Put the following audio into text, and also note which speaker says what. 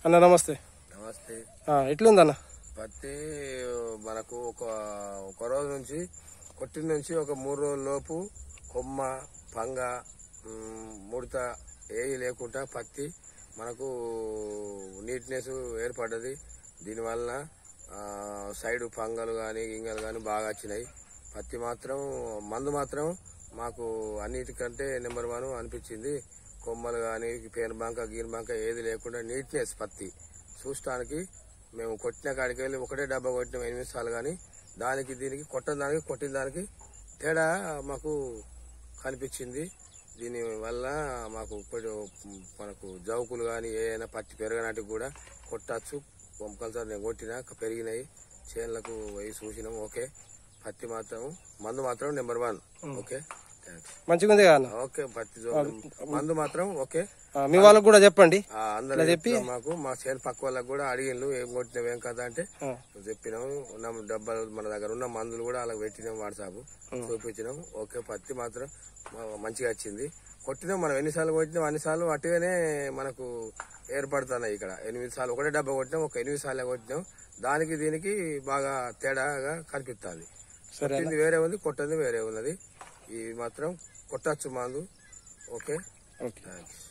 Speaker 1: అన్న నమస్తే.
Speaker 2: నమస్తే.
Speaker 1: ఎట్లుందన్న
Speaker 2: పత్తి? మనకు ఒక రోజు నుంచి కొట్టిన నుంచి ఒక 3 రోజుల లోపు కొమ్మ పంగ ముడత ఏవి లేకుండా పత్తి మనకు నీట్నెస్ ఏర్పడ్డది. దీనివల్ల సైడ్ పంగలు కానీ గింగలు కానీ బాగా వచ్చినాయి. పత్తి మాత్రం మందు మాత్రం మాకు అన్నిటికంటే నెంబర్ 1 అనిపించింది. కొమ్మలు కానీ పేను బంక గీన్ బంక ఏది లేకుండా నీట్నెస్ పత్తి చూడటానికి. మేము కొట్టిన కాడికి వెళ్ళి ఒకటే డబ్బా కొట్టినాం 8 సార్లు, కానీ దానికి దీనికి కొట్టిన దానికి తేడా మాకు కనిపించింది. దీనివల్ల మాకు మనకు జౌకులు కానీ ఏదైనా పత్తి పెరగనాటికి కూడా కొట్టచ్చు. కంపల్సరీ నేను కొట్టినా పెరిగినాయి, చేనులకు పోయి చూసినాం. ఓకే, పత్తి మాత్రం మందు మాత్రం నెంబర్ 1. ఓకే,
Speaker 1: మంచిగా ఉంది కదా.
Speaker 2: ఓకే, పత్తి మందు మాత్రం ఓకే.
Speaker 1: మీ వాళ్ళకి కూడా చెప్పండి.
Speaker 2: అందరూ చెప్పి మాకు మా చేను పక్క వాళ్ళకి కూడా అడిగిన్లు ఏం కొట్టినావు ఏం కదా అంటే చెప్పినాము. ఉన్న డబ్బాలు మన దగ్గర ఉన్న మందులు కూడా అలా పెట్టినాం, వాట్సాప్ చూపించినాం. ఓకే, పత్తి మాత్రం మంచిగా వచ్చింది. కొట్టినాం మనం ఎన్నిసార్లు కొట్టినాం అన్నిసార్లు అట్టుగానే మనకు ఏర్పడుతున్నాయి. ఇక్కడ 8 సార్లు ఒకటే డబ్బా కొట్టినాం, ఒక 8 సార్లు కొట్టినాం. దానికి దీనికి బాగా తేడాగా కనిపిస్తుంది. కొట్టింది వేరే ఉంది, కొట్టింది వేరే ఉన్నది. ఇది మాత్రం కొట్టచ్చు మందు. Okay, thanks.